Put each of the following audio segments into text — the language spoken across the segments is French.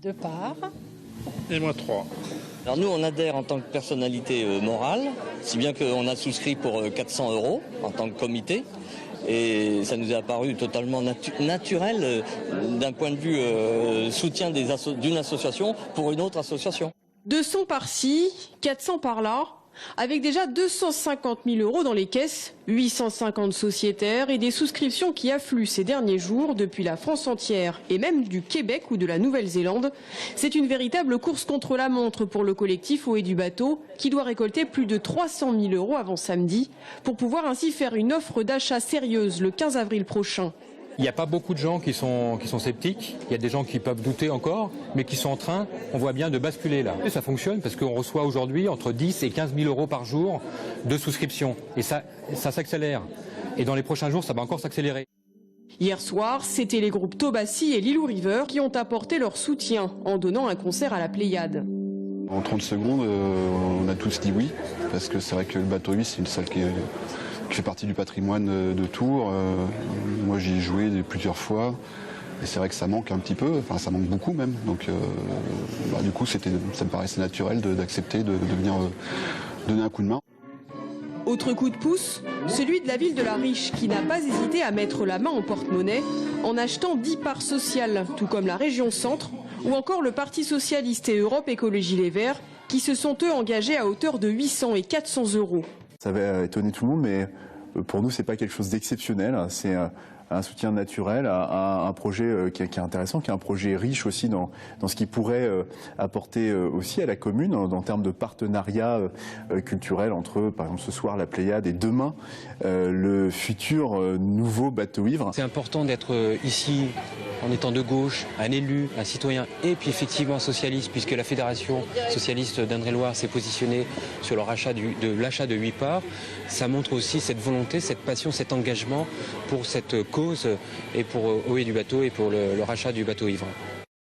2 parts. Et moi 3. Alors nous, on adhère en tant que personnalité morale, si bien qu'on a souscrit pour 400 € en tant que comité. Et ça nous est apparu totalement naturel d'un point de vue soutien d'une association pour une autre association. 200 par-ci, 400 par-là, avec déjà 250 000 € dans les caisses, 850 sociétaires et des souscriptions qui affluent ces derniers jours depuis la France entière et même du Québec ou de la Nouvelle-Zélande. C'est une véritable course contre la montre pour le collectif Haut et du Bateau qui doit récolter plus de 300 000 € avant samedi pour pouvoir ainsi faire une offre d'achat sérieuse le 15 avril prochain. Il n'y a pas beaucoup de gens qui sont sceptiques, il y a des gens qui peuvent douter encore, mais qui sont en train, on voit bien, de basculer là. Et ça fonctionne parce qu'on reçoit aujourd'hui entre 10 et 15 000 € par jour de souscription. Et ça s'accélère. Et dans les prochains jours, ça va encore s'accélérer. Hier soir, c'était les groupes Tobassi et Lilou River qui ont apporté leur soutien en donnant un concert à la Pléiade. En 30 secondes, on a tous dit oui, parce que c'est vrai que le Bateau 8, c'est une salle qui fait partie du patrimoine de Tours. Moi, j'y ai joué plusieurs fois. Et c'est vrai que ça manque un petit peu, enfin ça manque beaucoup même. Donc du coup, ça me paraissait naturel d'accepter de venir donner un coup de main. Autre coup de pouce, celui de la ville de La Riche qui n'a pas hésité à mettre la main en porte-monnaie en achetant 10 parts sociales, tout comme la région Centre ou encore le Parti Socialiste et Europe Écologie Les Verts qui se sont eux engagés à hauteur de 800 et 400 €. Ça va étonner tout le monde, mais pour nous, c'est pas quelque chose d'exceptionnel. C'est un soutien naturel à un projet qui est intéressant, qui est un projet riche aussi dans ce qui pourrait apporter aussi à la commune en termes de partenariat culturel entre, par exemple, ce soir la Pléiade et demain le futur nouveau Bateau Ivre. C'est important d'être ici en étant de gauche, un élu, un citoyen et puis effectivement un socialiste, puisque la Fédération socialiste d'Indre-et-Loire s'est positionnée sur le rachat l'achat de 8 parts. Ça montre aussi cette volonté, cette passion, cet engagement pour cette cause et pour Haut et du Bateau et pour le rachat du Bateau Ivre.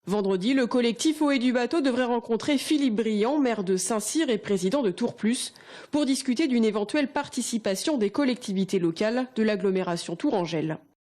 Vendredi, le collectif Haut et du Bateau devrait rencontrer Philippe Briand, maire de Saint-Cyr et président de Tours Plus, pour discuter d'une éventuelle participation des collectivités locales de l'agglomération tourangelle.